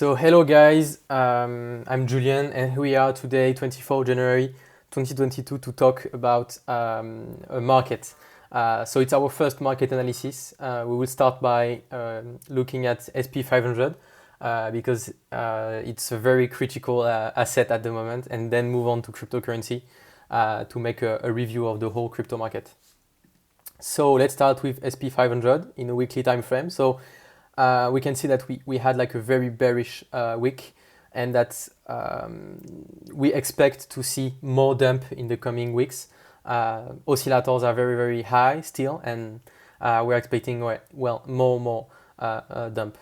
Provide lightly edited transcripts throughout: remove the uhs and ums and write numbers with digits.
So hello guys, I'm Julian and here we are today, 24 January 2022, to talk about a market. So it's our first market analysis. We will start by looking at SP 500 because it's a very critical asset at the moment, and then move on to cryptocurrency to make a review of the whole crypto market. So let's start with SP 500 in a weekly time frame. So we can see that we had like a very bearish week, and that we expect to see more dump in the coming weeks. Oscillators are very high still, and we're expecting more dump.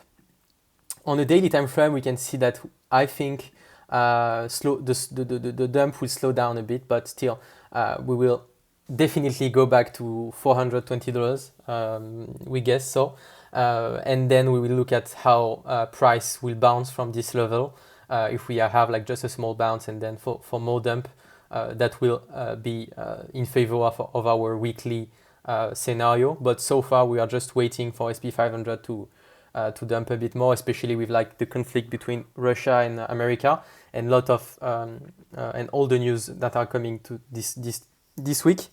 On the daily time frame, we can see that I think the dump will slow down a bit, but still we will definitely go back to $420, we guess so. And then we will look at how price will bounce from this level. If we have like just a small bounce, and then for more dump, that will be in favor of our weekly scenario. But so far we are just waiting for SP 500 to dump a bit more, especially with like the conflict between Russia and America, and lot of and all the news that are coming to this week.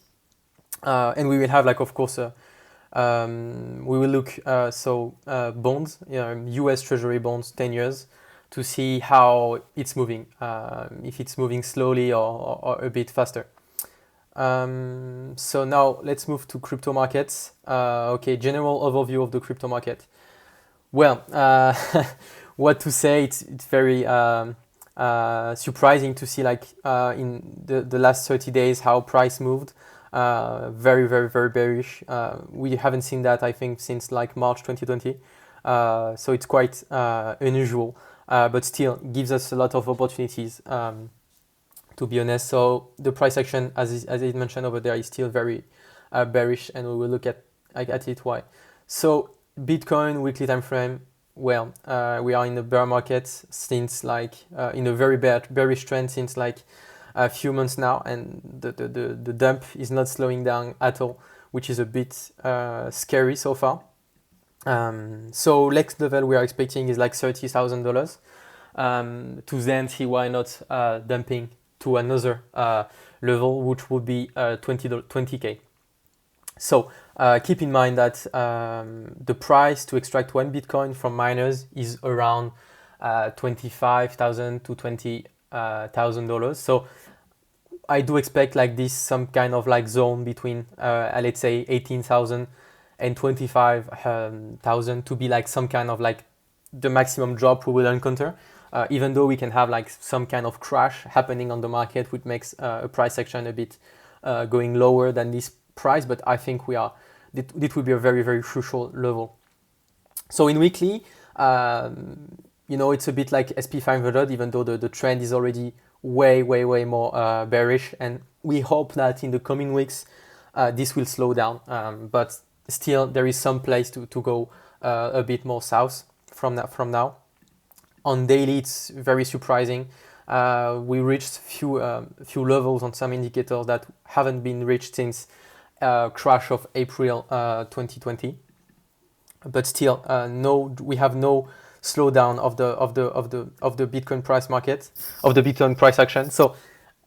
And we will have like, of course, we will look bonds, US Treasury bonds, 10 years, to see how it's moving, if it's moving slowly or a bit faster. So now let's move to crypto markets. Okay, general overview of the crypto market. Well, what to say? It's very surprising to see like in the last 30 days how price moved. Very bearish. We haven't seen that, I think, since like March 2020. So it's quite unusual, but still gives us a lot of opportunities, to be honest. So the price action, as I mentioned over there, is still very bearish, and we will look at it why. So Bitcoin weekly time frame. Well, we are in a bear market since like in a very bearish trend since like a few months now, and the dump is not slowing down at all, which is a bit scary so far. So next level we are expecting is like $30,000, to then see why not dumping to another level, which would be 20K. So keep in mind that the price to extract one Bitcoin from miners is around $25,000 to $20,000. So I do expect like this, some kind of like zone between let's say 18,000 and 25,000 to be like some kind of like the maximum drop we will encounter, even though we can have like some kind of crash happening on the market, which makes a price action a bit going lower than this price. But I think it will be a very crucial level. So in weekly, it's a bit like SP 500, even though the trend is already way more bearish, and we hope that in the coming weeks this will slow down, but still there is some place to go a bit more south from now. On daily, it's very surprising. We reached few levels on some indicators that haven't been reached since crash of April 2020, but still we have no slowdown of the Bitcoin price market, of the Bitcoin price action. So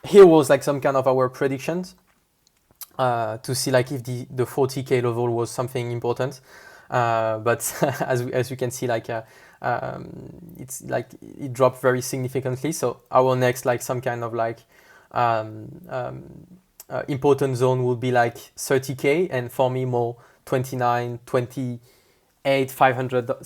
here was like some kind of our predictions to see like if the 40K level was something important, but as you can see, like it's like it dropped very significantly. So our next like some kind of like important zone will be like 30K, and for me more 29, 20. $500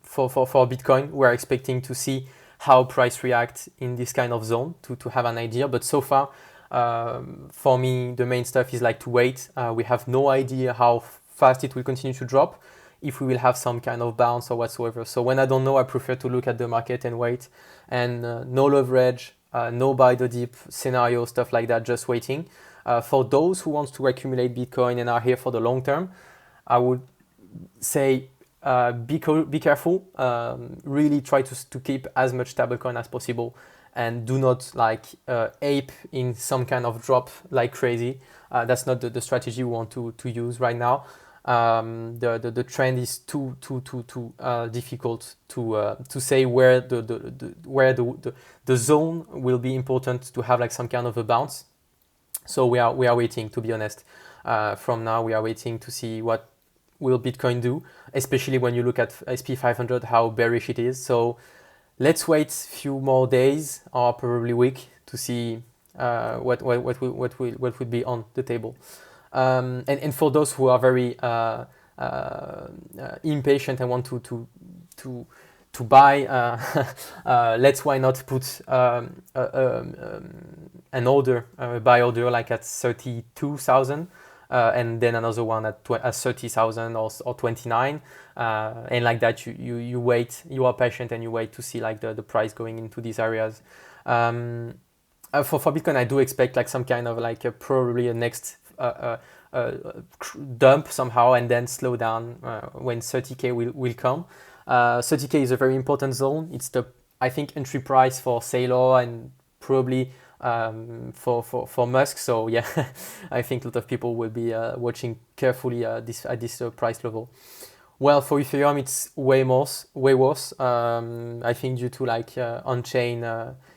for Bitcoin. We're expecting to see how price reacts in this kind of zone to have an idea. But so far, for me, the main stuff is like to wait. We have no idea how fast it will continue to drop, if we will have some kind of bounce or whatsoever. So when I don't know, I prefer to look at the market and wait, and no leverage, no buy the dip scenario, stuff like that, just waiting. For those who want to accumulate Bitcoin and are here for the long term, I would say be careful. Really try to keep as much stablecoin as possible, and do not like ape in some kind of drop like crazy. That's not the strategy we want to use right now. The trend is too difficult to say where the zone will be important to have like some kind of a bounce. So we are waiting, to be honest. From now, we are waiting to see what will Bitcoin do, especially when you look at SP 500, how bearish it is. So let's wait a few more days or probably week to see what would be on the table. And for those who are very impatient and want to buy, let's why not put an order, buy order like at 32,000. And then another one at 30,000 or 29, and like that you wait, you are patient and you wait to see like the price going into these areas. For Bitcoin, I do expect like some kind of like probably a next dump somehow and then slow down when 30K will come. 30K is a very important zone. It's the, I think, entry price for Sailor and probably for Musk. So yeah, I think a lot of people will be watching carefully at this price level. Well, for Ethereum, it's way worse. I think due to like on-chain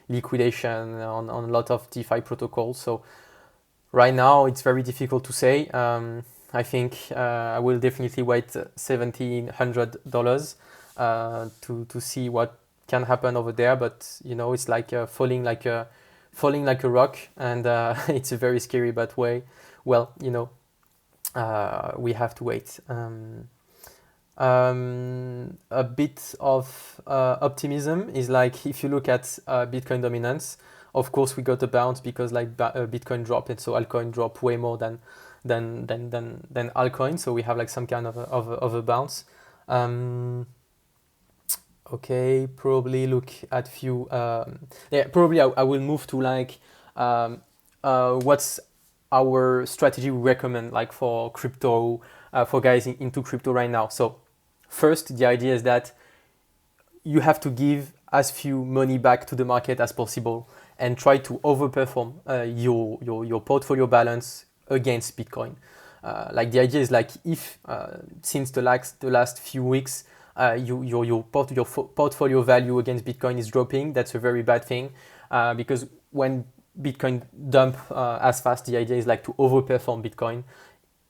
liquidation on a lot of DeFi protocols. So right now, it's very difficult to say. I think I will definitely wait $1,700 to see what can happen over there. But you know, it's like falling like a rock, and it's a very scary but way. Well, you know, we have to wait. A bit of optimism is like if you look at Bitcoin dominance, of course we got a bounce because like Bitcoin dropped, and so altcoin dropped way more than altcoin. So we have like some kind of a bounce. Okay, probably look at few. Probably I will move to like what's our strategy we recommend like for crypto, for guys into crypto right now. So first, the idea is that you have to give as few money back to the market as possible and try to overperform your portfolio balance against Bitcoin. Like the idea is like if since the last few weeks your portfolio value against Bitcoin is dropping, that's a very bad thing because when Bitcoin dump as fast, the idea is like to overperform Bitcoin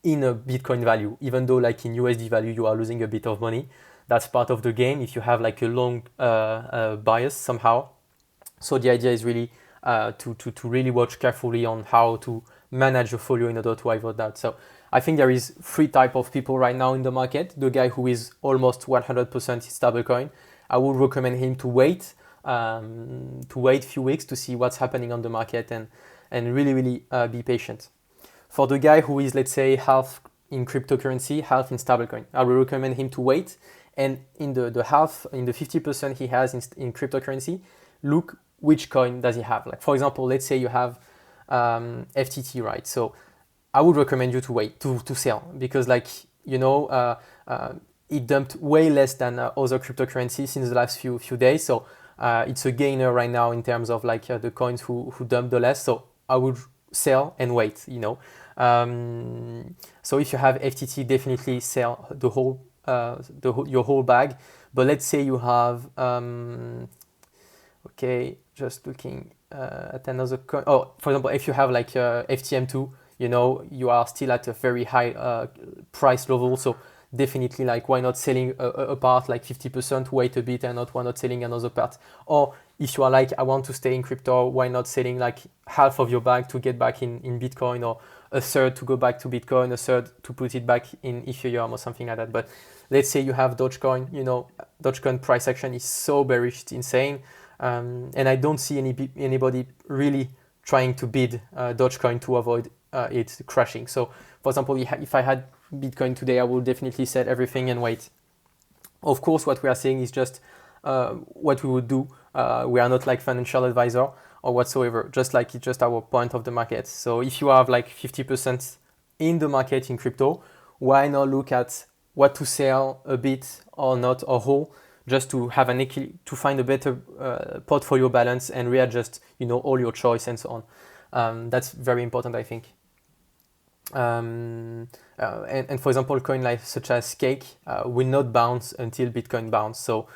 in a Bitcoin value, even though like in USD value you are losing a bit of money. That's part of the game if you have like a long bias somehow. So the idea is really to really watch carefully on how to manage your portfolio in order to avoid that. So I think there is three type of people right now in the market. The guy who is almost 100% stablecoin, I would recommend him to wait a few weeks to see what's happening on the market and really be patient. For the guy who is, let's say, half in cryptocurrency, half in stablecoin, I will recommend him to wait. And in the 50% he has in cryptocurrency, look which coin does he have. Like for example, let's say you have FTT, right? So I would recommend you to wait to sell because like you know it dumped way less than other cryptocurrencies since the last few days. So it's a gainer right now in terms of like the coins who dumped the less. So I would sell and wait, you know. So if you have FTT, definitely sell the whole your whole bag. But let's say you have okay, just looking at another coin. Oh, for example, if you have like FTM2, you know, you are still at a very high price level. So definitely like why not selling a part like 50%, wait a bit and why not selling another part. Or if you are like, I want to stay in crypto, why not selling like half of your bag to get back in Bitcoin, or a third to go back to Bitcoin, a third to put it back in Ethereum or something like that. But let's say you have Dogecoin, you know, Dogecoin price action is so bearish, it's insane. And I don't see anybody really trying to bid Dogecoin to avoid it crashing. So for example, if I had Bitcoin today, I will definitely sell everything and wait. Of course, what we are saying is just what we would do. We are not like financial advisor or whatsoever, just like it's just our point of the market. So if you have like 50% in the market in crypto, why not look at what to sell a bit or not, or whole, just to have to find a better portfolio balance and readjust, you know, all your choice and so on. That's very important, I think. And for example, coin like such as Cake will not bounce until Bitcoin bounce. So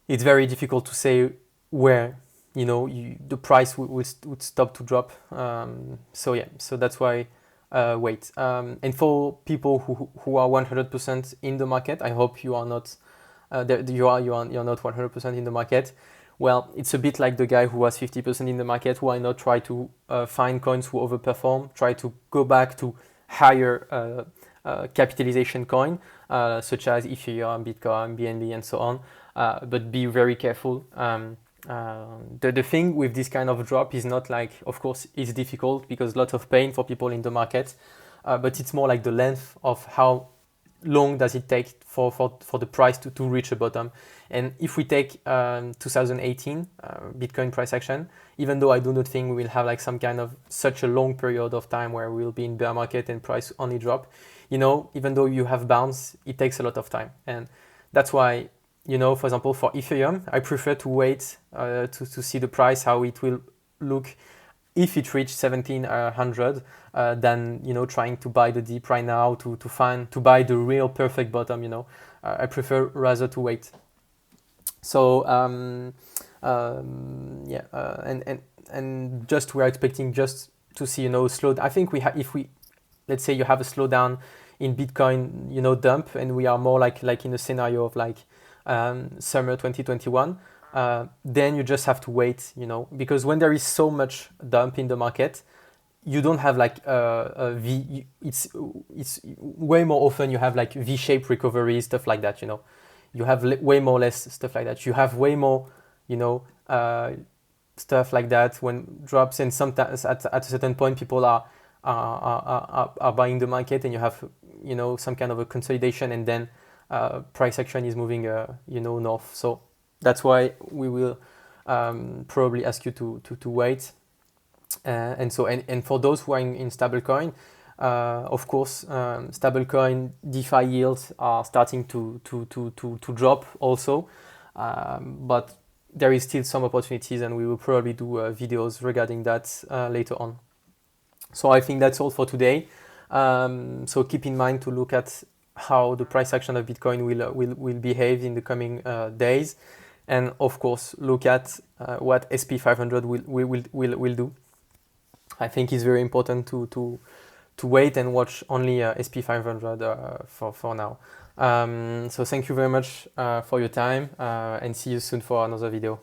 it's very difficult to say where the price would stop to drop. So yeah, so that's why wait. And for people who are 100% in the market, I hope you are not. You're not 100% in the market. Well, it's a bit like the guy who was 50% in the market. Why not try to find coins who overperform? Try to go back to higher capitalization coin, such as Ethereum, Bitcoin, BNB, and so on. But be very careful. The thing with this kind of drop is not like, of course, it's difficult because lots of pain for people in the market, but it's more like the length of how long does it take for the price to reach a bottom. And if we take 2018 Bitcoin price action, even though I do not think we will have like some kind of such a long period of time where we'll be in bear market and price only drop, even though you have bounce, it takes a lot of time. And that's why, for example, for Ethereum, I prefer to wait to see the price, how it will look if it reached 1700 than trying to buy the dip right now to buy the real perfect bottom. I prefer rather to wait. So yeah, and just we're expecting just to see slow. I think if we let's say you have a slowdown in Bitcoin dump, and we are more like in a scenario of like summer 2021. Then you just have to wait, because when there is so much dump in the market, you don't have like a V. It's way more often you have like V-shaped recovery, stuff like that. You have way more less stuff like that. You have way more, stuff like that when drops, and sometimes at a certain point people are buying the market, and you have some kind of a consolidation, and then price action is moving north. So that's why we will probably ask you to wait. And for those who are in stablecoin, of course, stablecoin DeFi yields are starting to drop also, but there is still some opportunities, and we will probably do videos regarding that later on. So I think that's all for today. So keep in mind to look at how the price action of Bitcoin will behave in the coming days, and of course look at what SP500 will do. I think it's very important to wait and watch only SP500 for now. So thank you very much for your time, and see you soon for another video.